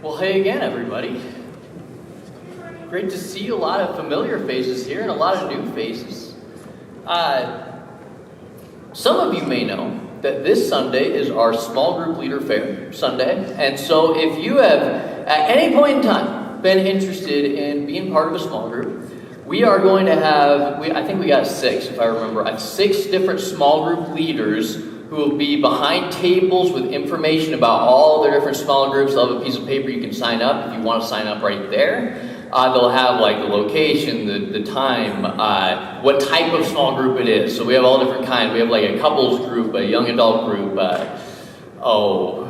Well, hey again, everybody. Great to see a lot of familiar faces here and a lot of new faces. Some of you may know that this Sunday is our small group leader fair Sunday. And so if you have at any point in time been interested in being part of a small group, we are going to have, I think we got 6, if I remember, 6 different small group leaders who will be behind tables with information about all their different small groups. They'll have a piece of paper you can sign up if you want to sign up right there. They'll have like the location, the time, what type of small group it is. So we have all different kinds. We have like a couples group, a young adult group, all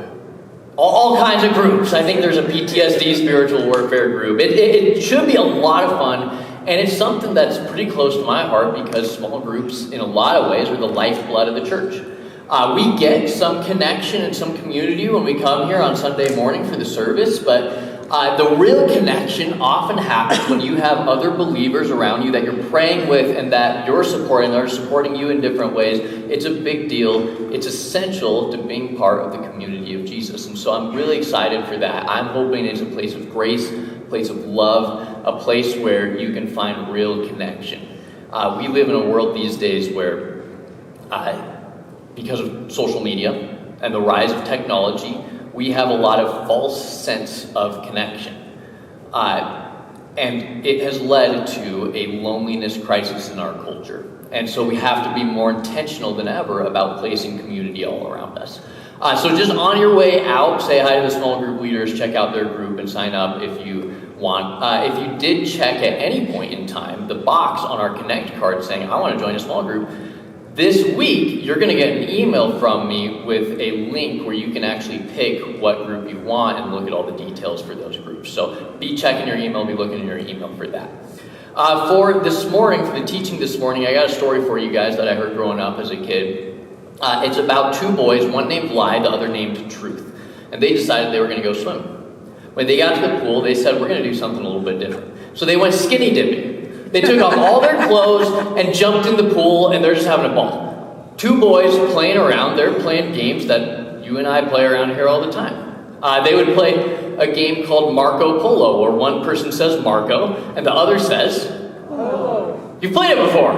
kinds of groups. I think there's a PTSD spiritual warfare group. It should be a lot of fun, and it's something that's pretty close to my heart because small groups, in a lot of ways, are the lifeblood of the church. We get some connection and some community when we come here on Sunday morning for the service, but the real connection often happens when you have other believers around you that you're praying with and that you're supporting. They're supporting you in different ways. It's a big deal. It's essential to being part of the community of Jesus. And so I'm really excited for that. I'm hoping it's a place of grace, a place of love, a place where you can find real connection. We live in a world these days where because of social media and the rise of technology, we have a lot of false sense of connection. And it has led to a loneliness crisis in our culture. And so we have to be more intentional than ever about placing community all around us. So just on your way out, say hi to the small group leaders, check out their group, and sign up if you want. If you did check at any point in time the box on our Connect card saying, I want to join a small group, this week, you're going to get an email from me with a link where you can actually pick what group you want and look at all the details for those groups. So be checking your email, be looking in your email for that. For this morning, for the teaching this morning, I got a story for you guys that I heard growing up as a kid. It's about 2 boys, one named Lie, the other named Truth. And they decided they were going to go swim. When they got to the pool, they said, we're going to do something a little bit different. So they went skinny dipping. They took off all their clothes and jumped in the pool, and they're just having a ball. 2 boys playing around. They're playing games that you and I play around here all the time. They would play a game called Marco Polo, where one person says Marco, and the other says, Polo. You've played it before.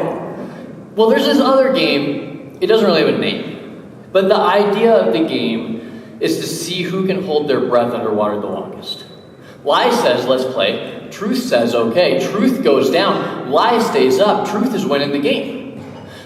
Well, there's this other game. It doesn't really have a name. But the idea of the game is to see who can hold their breath underwater the longest. Lie says, let's play. Truth says, okay. Truth goes down. Lie stays up. Truth is winning the game.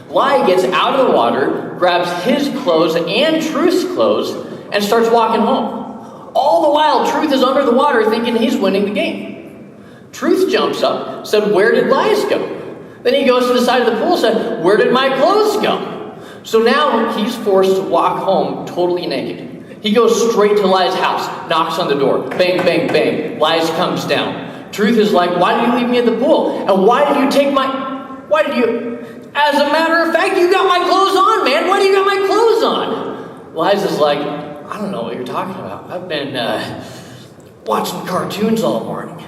Lie gets out of the water, grabs his clothes and Truth's clothes, and starts walking home. All the while, Truth is under the water thinking he's winning the game. Truth jumps up, said, where did Lie's go? Then he goes to the side of the pool, said, where did my clothes go? So now he's forced to walk home totally naked. He goes straight to Lie's house, knocks on the door, bang, bang, bang. Lie's comes down. Truth is like, why did you leave me at the pool? And as a matter of fact, you got my clothes on, man. Why do you got my clothes on? Lie's is like, I don't know what you're talking about. I've been watching cartoons all morning.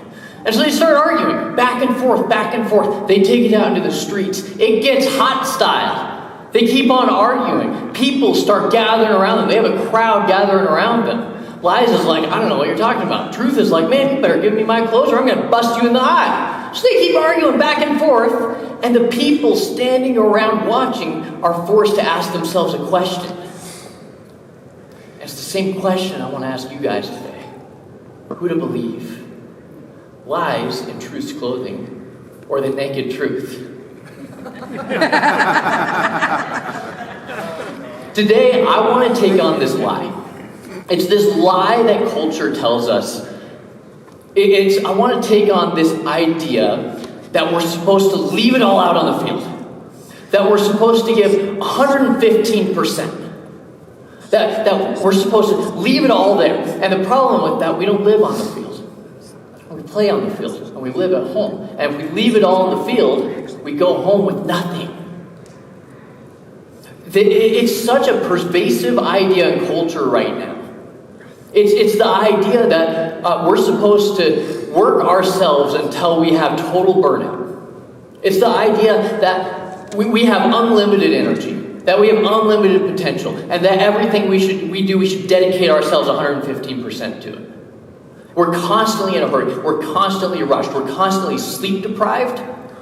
And so they start arguing, back and forth, back and forth. They take it out into the streets. It gets hot style. They keep on arguing. People start gathering around them. They have a crowd gathering around them. Lies is like, I don't know what you're talking about. Truth is like, man, you better give me my clothes or I'm going to bust you in the eye. So they keep arguing back and forth, and the people standing around watching are forced to ask themselves a question. It's the same question I want to ask you guys today. Who to believe? Lies in Truth's clothing or the naked truth? Today, I want to take on this lie. It's this lie that culture tells us. I want to take on this idea that we're supposed to leave it all out on the field. That we're supposed to give 115%. That we're supposed to leave it all there. And the problem with that, we don't live on the field. We play on the field, and we live at home. And if we leave it all in the field, we go home with nothing. It's such a pervasive idea in culture right now. It's the idea that we're supposed to work ourselves until we have total burnout. It's the idea that we have unlimited energy, that we have unlimited potential, and that everything we should dedicate ourselves 115% to it. We're constantly in a hurry. We're constantly rushed. We're constantly sleep deprived.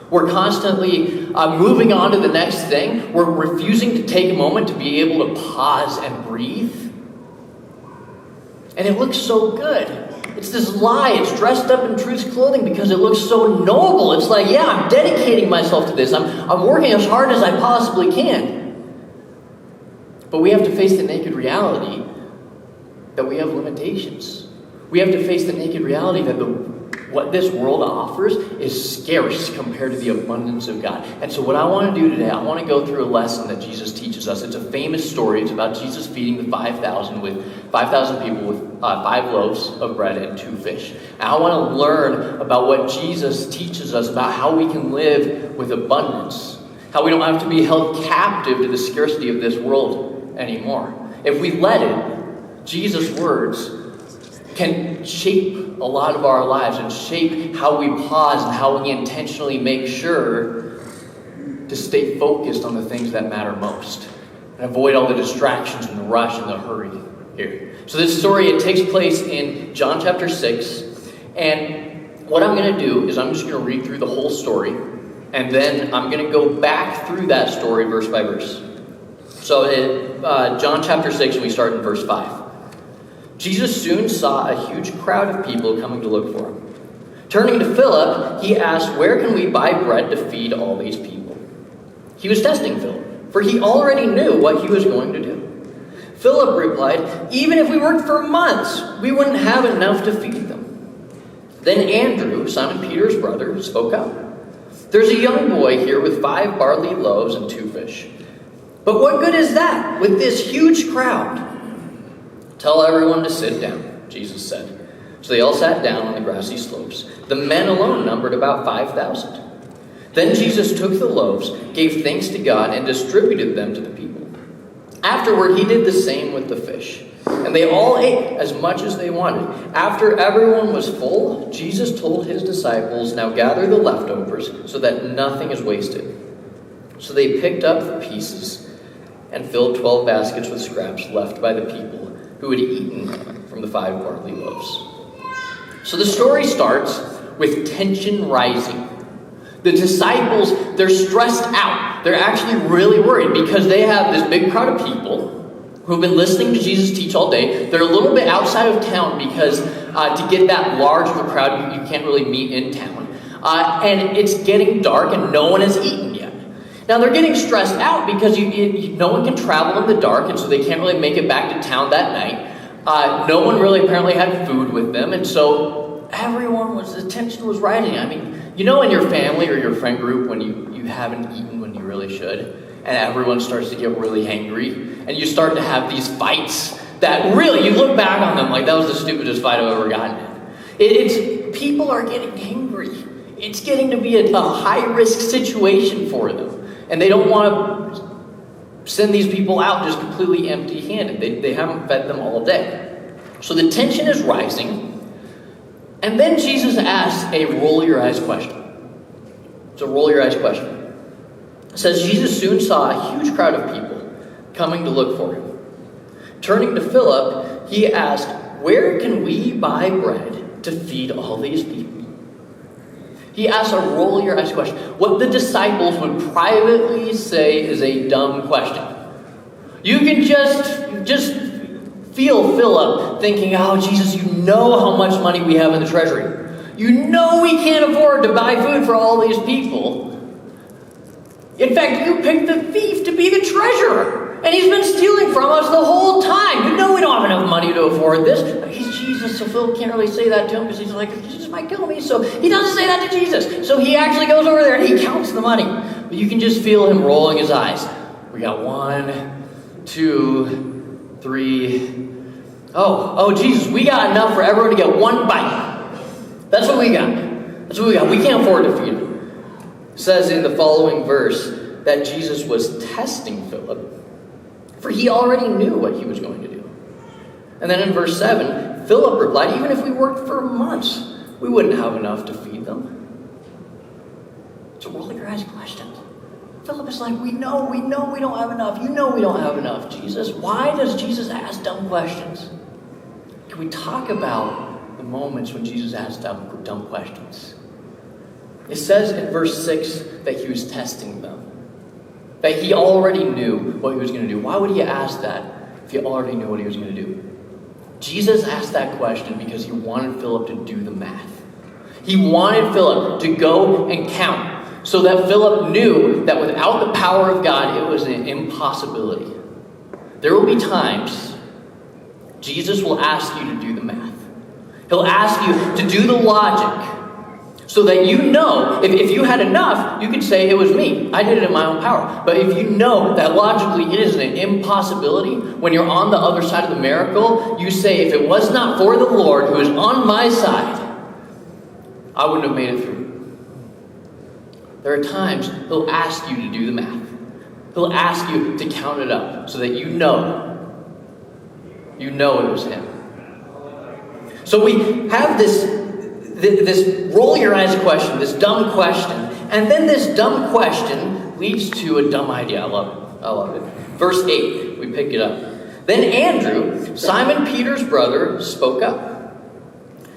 We're constantly moving on to the next thing. We're refusing to take a moment to be able to pause and breathe. And it looks so good. It's this lie. It's dressed up in truth's clothing because it looks so noble. It's like, yeah, I'm dedicating myself to this. I'm working as hard as I possibly can. But we have to face the naked reality that we have limitations. We have to face the naked reality that what this world offers is scarce compared to the abundance of God. And so what I want to do today, I want to go through a lesson that Jesus teaches us. It's a famous story. It's about Jesus feeding the 5,000 people with 5 loaves of bread and 2 fish. And I want to learn about what Jesus teaches us about how we can live with abundance, how we don't have to be held captive to the scarcity of this world anymore. If we let it, Jesus' words can shape a lot of our lives and shape how we pause and how we intentionally make sure to stay focused on the things that matter most and avoid all the distractions and the rush and the hurry here. So this story, it takes place in John chapter 6, and what I'm going to do is I'm just going to read through the whole story, and then I'm going to go back through that story verse by verse. So in John chapter 6, and we start in verse 5. Jesus soon saw a huge crowd of people coming to look for him. Turning to Philip, he asked, "Where can we buy bread to feed all these people?" He was testing Philip, for he already knew what he was going to do. Philip replied, "Even if we worked for months, we wouldn't have enough to feed them." Then Andrew, Simon Peter's brother, spoke up. "There's a young boy here with 5 barley loaves and 2 fish. But what good is that with this huge crowd?" "Tell everyone to sit down," Jesus said. So they all sat down on the grassy slopes. The men alone numbered about 5,000. Then Jesus took the loaves, gave thanks to God, and distributed them to the people. Afterward, he did the same with the fish. And they all ate as much as they wanted. After everyone was full, Jesus told his disciples, "Now gather the leftovers so that nothing is wasted." So they picked up the pieces and filled 12 baskets with scraps left by the people who had eaten from the 5 barley loaves. So the story starts with tension rising. The disciples, they're stressed out. They're actually really worried because they have this big crowd of people who've been listening to Jesus teach all day. They're a little bit outside of town because to get that large of a crowd, you can't really meet in town. And it's getting dark and no one has eaten yet. Now they're getting stressed out because no one can travel in the dark, and so they can't really make it back to town that night. No one really apparently had food with them, and so the tension was rising. I mean, you know, in your family or your friend group when you haven't eaten when you really should, and everyone starts to get really angry, and you start to have these fights that really, you look back on them like that was the stupidest fight I've ever gotten in. People are getting angry. It's getting to be a high-risk situation for them. And they don't want to send these people out just completely empty-handed. They haven't fed them all day. So the tension is rising. And then Jesus asks a roll-your-eyes question. It's a roll-your-eyes question. It says, Jesus soon saw a huge crowd of people coming to look for him. Turning to Philip, he asked, "Where can we buy bread to feed all these people?" He asks a roll-your-eyes question. What the disciples would privately say is a dumb question. You can just feel Philip thinking, "Oh, Jesus, you know how much money we have in the treasury. You know we can't afford to buy food for all these people. In fact, you picked the thief to be the treasurer, and he's been stealing from us the whole time. You know we don't have enough money to afford this." He's Jesus, so Philip can't really say that to him because he's like, "Jesus might kill me." So he doesn't say that to Jesus. So he actually goes over there and he counts the money. But you can just feel him rolling his eyes. We got 1, 2, 3. Oh, Jesus, we got enough for everyone to get 1 bite. That's what we got. We can't afford to feed them. It says in the following verse that Jesus was testing Philip, for he already knew what he was going to do. And then in verse 7, Philip replied, "Even if we worked for months, we wouldn't have enough to feed them." It's a roll-your-eyes question. Philip is like, we know we don't have enough. You know we don't have enough, Jesus. Why does Jesus ask dumb questions? Can we talk about the moments when Jesus asked dumb questions. It says in verse 6 that he was testing them. That he already knew what he was going to do. Why would he ask that if he already knew what he was going to do? Jesus asked that question because he wanted Philip to do the math. He wanted Philip to go and count so that Philip knew that without the power of God, it was an impossibility. There will be times Jesus will ask you to do the math. He'll ask you to do the logic so that you know, if you had enough, you could say it was me. I did it in my own power. But if you know that logically it is an impossibility, when you're on the other side of the miracle, you say, if it was not for the Lord who is on my side, I wouldn't have made it through. There are times he'll ask you to do the math. He'll ask you to count it up so that you know it was him. So we have this roll your eyes question, this dumb question, and then this dumb question leads to a dumb idea. I love it. Verse 8, we pick it up. Then Andrew, Simon Peter's brother, spoke up.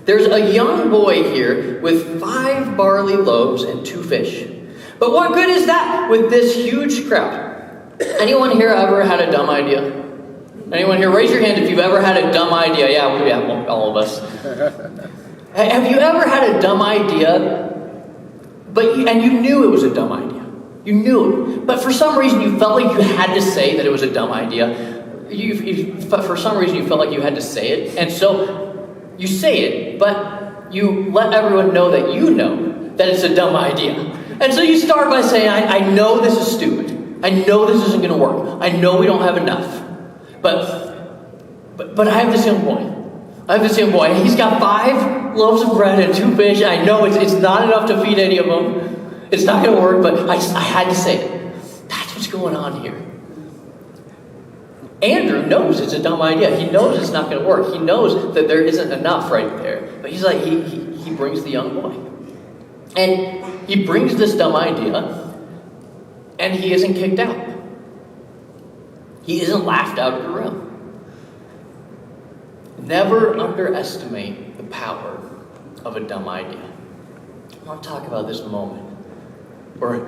There's a young boy here with 5 barley loaves and 2 fish. But what good is that with this huge crowd? Anyone here ever had a dumb idea? Anyone here? Raise your hand if you've ever had a dumb idea. Yeah, all of us. Have you ever had a dumb idea, and you knew it was a dumb idea? You knew it. But for some reason you felt like you had to say that it was a dumb idea. For some reason you felt like you had to say it. And so you say it, but you let everyone know that it's a dumb idea. And so you start by saying, I know this is stupid. I know this isn't going to work. I know we don't have enough. But I have this young boy. He's got 5 loaves of bread and 2 fish. I know it's not enough to feed any of them. It's not going to work, but I had to say it. That's what's going on here. Andrew knows it's a dumb idea. He knows it's not going to work. He knows that there isn't enough right there. But he's like, he brings the young boy. And he brings this dumb idea, and he isn't kicked out. He isn't laughed out of the room. Never underestimate the power of a dumb idea. I want to talk about this moment where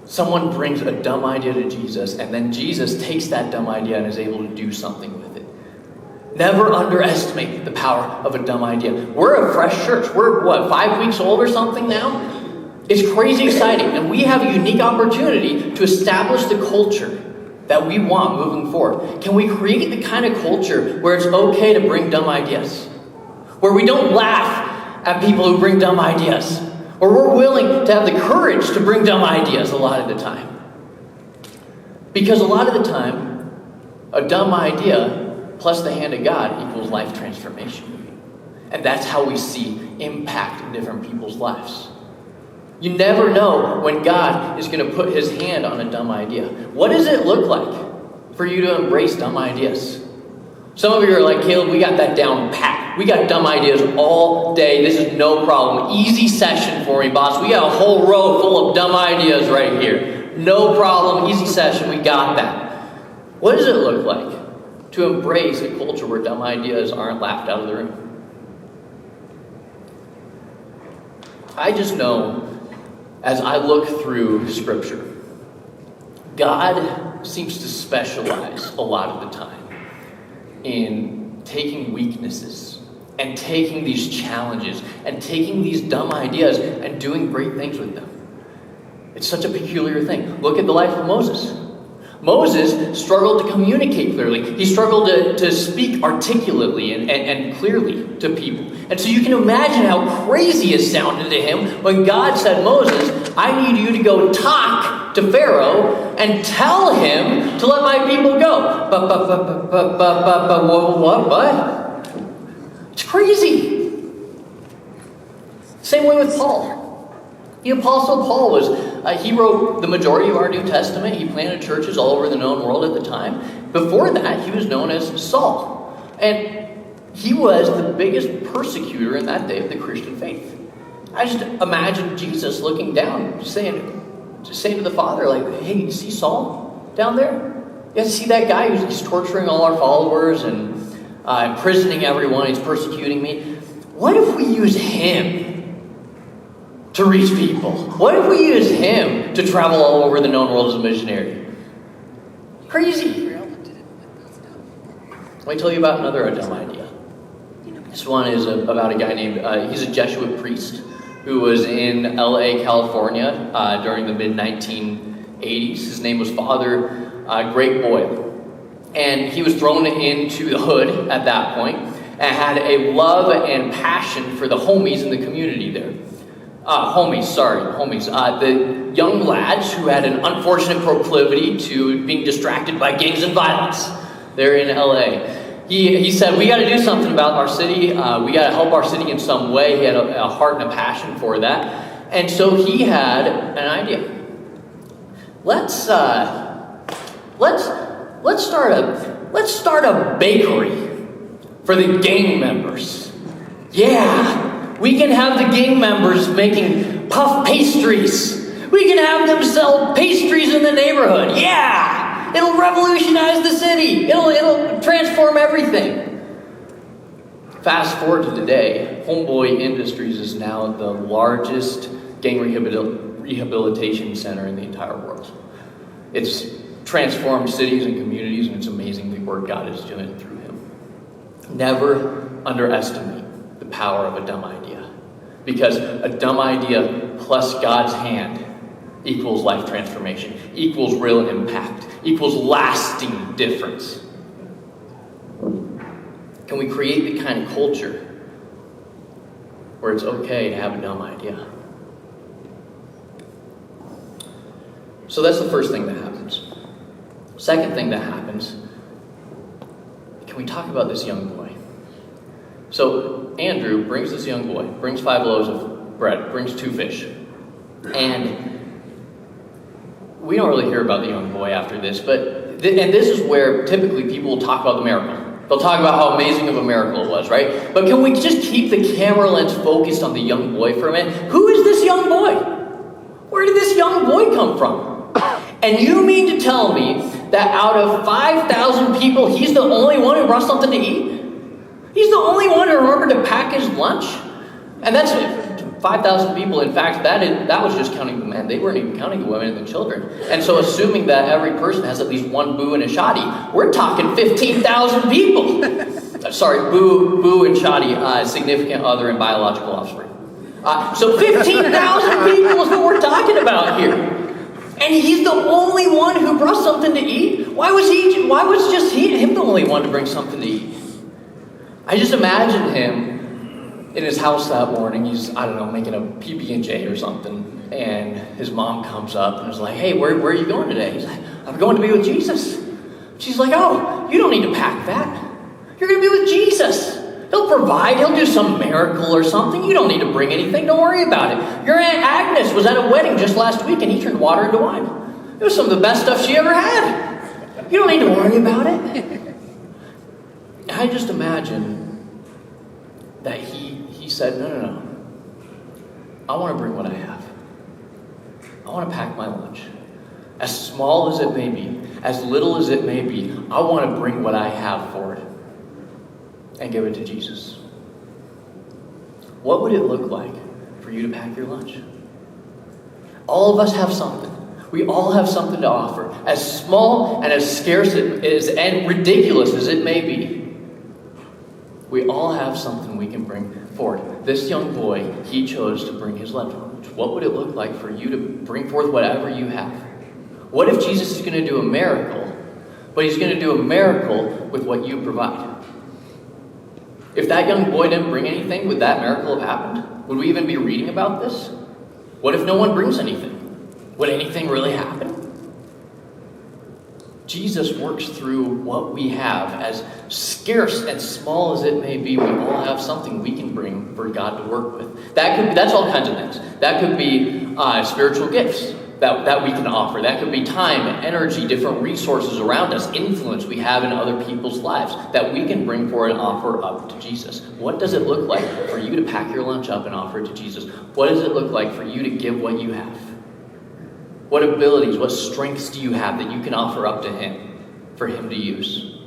someone brings a dumb idea to Jesus, and then Jesus takes that dumb idea and is able to do something with it. Never underestimate the power of a dumb idea. We're a fresh church. We're, 5 weeks old or something now? It's crazy exciting, and we have a unique opportunity to establish the culture that we want moving forward. Can we create the kind of culture where it's okay to bring dumb ideas? Where we don't laugh at people who bring dumb ideas? Or we're willing to have the courage to bring dumb ideas a lot of the time? Because a lot of the time, a dumb idea plus the hand of God equals life transformation. And that's how we see impact in different people's lives. You never know when God is going to put his hand on a dumb idea. What does it look like for you to embrace dumb ideas? Some of you are like, Caleb, we got that down pat. We got dumb ideas all day. This is no problem. Easy session for me, boss. We got a whole row full of dumb ideas right here. No problem. Easy session. We got that. What does it look like to embrace a culture where dumb ideas aren't laughed out of the room? I just know, as I look through Scripture, God seems to specialize a lot of the time in taking weaknesses and taking these challenges and taking these dumb ideas and doing great things with them. It's such a peculiar thing. Look at the life of Moses. Moses struggled to communicate clearly. He struggled to speak articulately and clearly to people. And so you can imagine how crazy it sounded to him when God said, Moses, I need you to go talk to Pharaoh and tell him to let my people go. What? It's crazy. Same way with Paul. The Apostle Paul he wrote the majority of our New Testament. He planted churches all over the known world at the time. Before that, he was known as Saul. And he was the biggest persecutor in that day of the Christian faith. I just imagine Jesus looking down, just saying to the Father, like, hey, you see Saul down there? You see that guy who's torturing all our followers and imprisoning everyone. He's persecuting me. what if we use him to reach people? What if we use him to travel all over the known world as a missionary? Crazy. Let me tell you about another dumb idea. This one is about a guy named, he's a Jesuit priest who was in LA, California during the mid-1980s. His name was Father Greg Boyle. And he was thrown into the hood at that point and had a love and passion for the homies in the community there. Homies. The young lads who had an unfortunate proclivity to being distracted by gangs and violence there in LA. He said, we got to do something about our city. We got to help our city in some way. He had a heart and a passion for that. And so he had an idea. Let's start a bakery for the gang members. Yeah, we can have the gang members making puff pastries. We can have them sell pastries in the neighborhood. Yeah, it'll revolutionize the city. It'll transform everything. Fast forward to today, Homeboy Industries is now the largest gang rehabilitation center in the entire world. It's transformed cities and communities, and it's amazing the work God is doing through him. Never underestimate the power of a dumb idea, because a dumb idea plus God's hand equals life transformation, equals real impact, equals lasting difference. Can we create the kind of culture where it's okay to have a dumb idea? So that's the first thing that happens. Second thing that happens, can we talk about this young boy? So Andrew brings this young boy, brings 5 loaves of bread, brings 2 fish. And we don't really hear about the young boy after this, and this is where typically people will talk about the miracle. They'll talk about how amazing of a miracle it was, right? But can we just keep the camera lens focused on the young boy for a minute? Who is this young boy? Where did this young boy come from? And you mean to tell me that out of 5,000 people, he's the only one who brought something to eat? He's the only one who remembered to pack his lunch? And that's 5,000 people. In fact, that was just counting the men. They weren't even counting the women and the children. And so assuming that every person has at least one Boo and a Shoddy, we're talking 15,000 people. Sorry, Boo and Shoddy, significant other and biological offspring. So 15,000 people is what we're talking about here. And he's the only one who brought something to eat? Why was just him the only one to bring something to eat? I just imagine him in his house that morning. He's, making a PB&J or something. And his mom comes up and is like, hey, where are you going today? He's like, I'm going to be with Jesus. She's like, oh, you don't need to pack that. You're going to be with Jesus. He'll provide. He'll do some miracle or something. You don't need to bring anything. Don't worry about it. Your Aunt Agnes was at a wedding just last week and he turned water into wine. It was some of the best stuff she ever had. You don't need to worry about it. I just imagine that he said, no. I want to bring what I have. I want to pack my lunch. As small as it may be, as little as it may be, I want to bring what I have forward and give it to Jesus. What would it look like for you to pack your lunch? All of us have something. We all have something to offer. As small and as scarce and ridiculous as it may be, we all have something we can bring forward. This young boy, he chose to bring his lunch. What would it look like for you to bring forth whatever you have? What if Jesus is going to do a miracle, but he's going to do a miracle with what you provide? If that young boy didn't bring anything, would that miracle have happened? Would we even be reading about this? What if no one brings anything? Would anything really happen? Jesus works through what we have, as scarce and small as it may be. We all have something we can bring for God to work with. That's all kinds of things. That could be spiritual gifts that we can offer. That could be time, energy, different resources around us, influence we have in other people's lives that we can bring forward and offer up to Jesus. What does it look like for you to pack your lunch up and offer it to Jesus? What does it look like for you to give what you have? What abilities, what strengths do you have that you can offer up to him for him to use?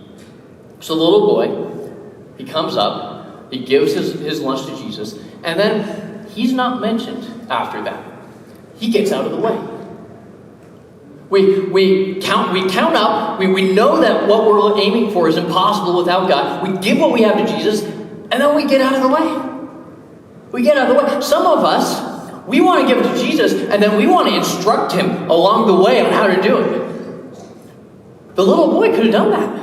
So the little boy, he comes up He gives his lunch to Jesus, and then he's not mentioned after that. He gets out of the way. We count up, we know that what we're aiming for is impossible without God. We give what we have to Jesus, and then we get out of the way. We get out of the way. Some of us, we want to give it to Jesus, and then we want to instruct him along the way on how to do it. The little boy could have done that.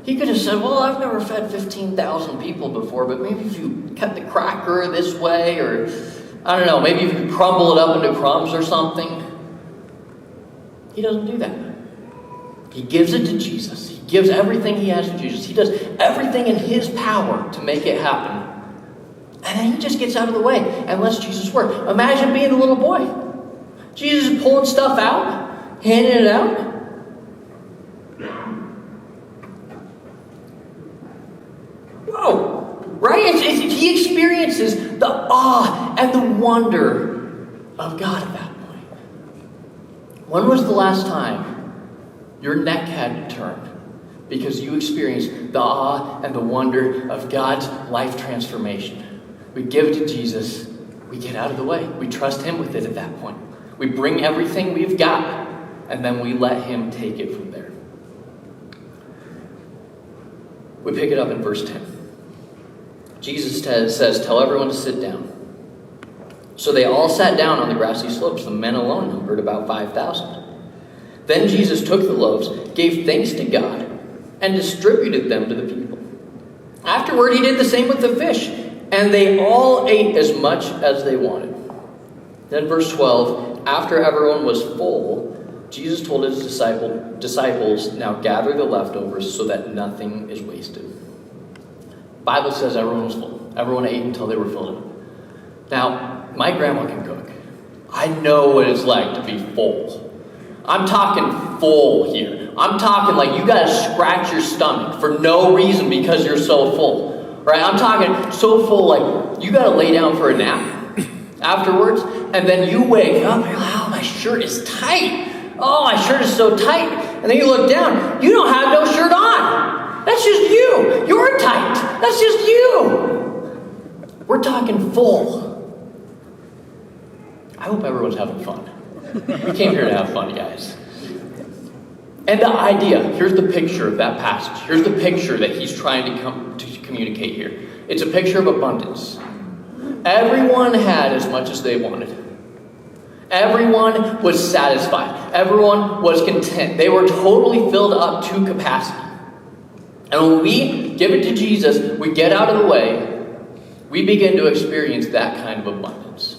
He could have said, well, I've never fed 15,000 people before, but maybe if you cut the cracker this way, or I don't know, maybe if you crumble it up into crumbs or something. He doesn't do that. He gives it to Jesus. He gives everything he has to Jesus. He does everything in his power to make it happen. And then he just gets out of the way and lets Jesus work. Imagine being a little boy. Jesus is pulling stuff out, handing it out. Whoa, right? He experiences the awe and the wonder of God at that point. When was the last time your neck had to turn because you experienced the awe and the wonder of God's life transformation? We give it to Jesus, we get out of the way. We trust him with it at that point. We bring everything we've got, and then we let him take it from there. We pick it up in verse 10. Jesus says, tell everyone to sit down. So they all sat down on the grassy slopes. The men alone numbered about 5,000. Then Jesus took the loaves, gave thanks to God, and distributed them to the people. Afterward, he did the same with the fish, and they all ate as much as they wanted. Then verse 12, after everyone was full, Jesus told his disciples, now gather the leftovers so that nothing is wasted. The Bible says everyone was full. Everyone ate until they were filled up. Now, my grandma can cook. I know what it's like to be full. I'm talking full here. I'm talking like you gotta scratch your stomach for no reason because you're so full. Right? I'm talking so full like you gotta lay down for a nap afterwards, and then you wake up and you're like, oh, my shirt is tight. Oh, my shirt is so tight. And then you look down, you don't have no shirt on. That's just you. You're tight. That's just you. We're talking full. I hope everyone's having fun. We came here to have fun, guys. And the idea, here's the picture of that passage. Here's the picture that he's trying to communicate here. It's a picture of abundance. Everyone had as much as they wanted. Everyone was satisfied. Everyone was content. They were totally filled up to capacity. And when we give it to Jesus, we get out of the way, we begin to experience that kind of abundance.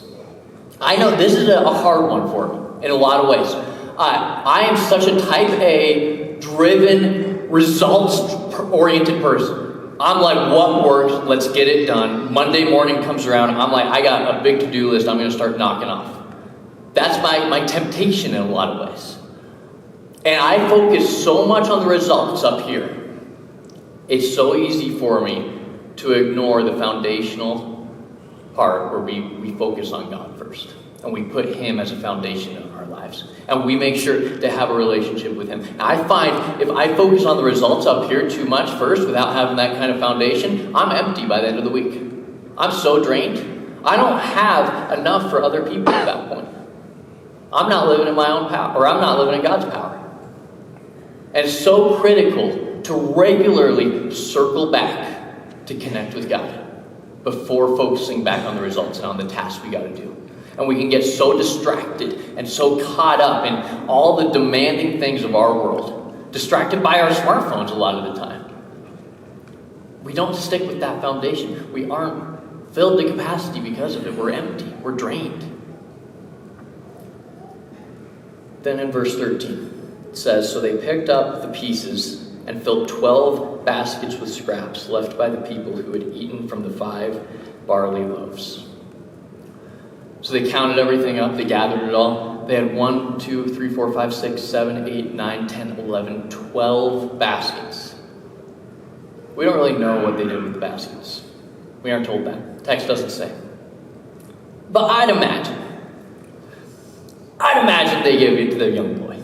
I know this is a hard one for me in a lot of ways. I am such a type A, driven, results-oriented person. I'm like, what works? Let's get it done. Monday morning comes around. I'm like, I got a big to-do list. I'm going to start knocking off. That's my temptation in a lot of ways. And I focus so much on the results up here. It's so easy for me to ignore the foundational part where we focus on God first. And we put him as a foundation in our lives. And we make sure to have a relationship with him. And I find if I focus on the results up here too much first without having that kind of foundation, I'm empty by the end of the week. I'm so drained. I don't have enough for other people at that point. I'm not living in my own power, or I'm not living in God's power. And it's so critical to regularly circle back to connect with God before focusing back on the results and on the tasks we got to do. And we can get so distracted and so caught up in all the demanding things of our world, distracted by our smartphones a lot of the time. We don't stick with that foundation. We aren't filled to capacity because of it. We're empty. We're drained. Then in verse 13, it says, so they picked up the pieces and filled 12 baskets with scraps left by the people who had eaten from the 5 barley loaves. So they counted everything up, they gathered it all. They had 1, 2, 3, 4, 5, 6, 7, 8, 9, 10, 11, 12 baskets. We don't really know what they did with the baskets. We aren't told that. Text doesn't say. But I'd imagine they gave it to their young boy.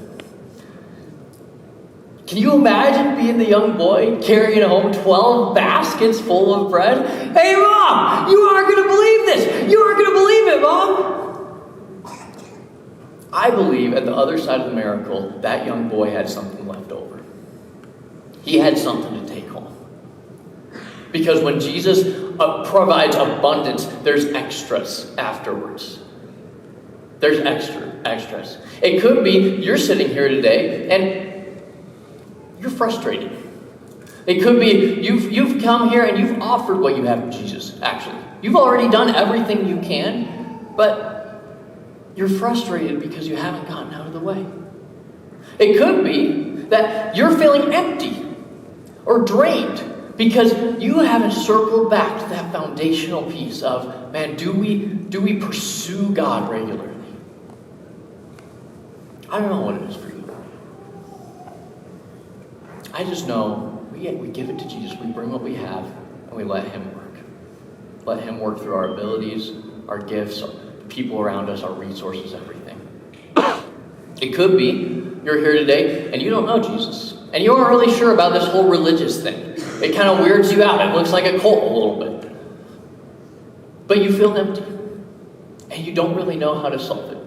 Can you imagine being the young boy carrying home 12 baskets full of bread? Hey, Mom, you aren't going to believe this. You aren't going to believe it, Mom. I believe at the other side of the miracle, that young boy had something left over. He had something to take home. Because when Jesus provides abundance, there's extras afterwards. There's extras. It could be you're sitting here today and you're frustrated. It could be you've come here and you've offered what you have to Jesus, actually. You've already done everything you can, but you're frustrated because you haven't gotten out of the way. It could be that you're feeling empty or drained because you haven't circled back to that foundational piece of, man, do we pursue God regularly? I don't know what it is for you. I just know we give it to Jesus. We bring what we have and we let Him work. Let Him work through our abilities, our gifts, the people around us, our resources, everything. It could be you're here today and you don't know Jesus. And you aren't really sure about this whole religious thing. It kind of weirds you out. It looks like a cult a little bit. But you feel empty. And you don't really know how to solve it.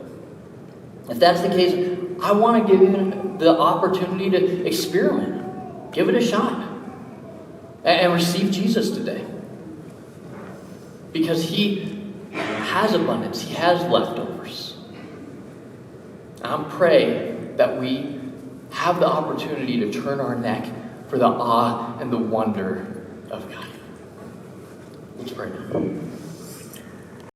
If that's the case, I want to give you the opportunity to experiment. Give it a shot. And receive Jesus today. Because He has abundance. He has leftovers. I pray that we have the opportunity to turn our neck for the awe and the wonder of God. Let's pray now.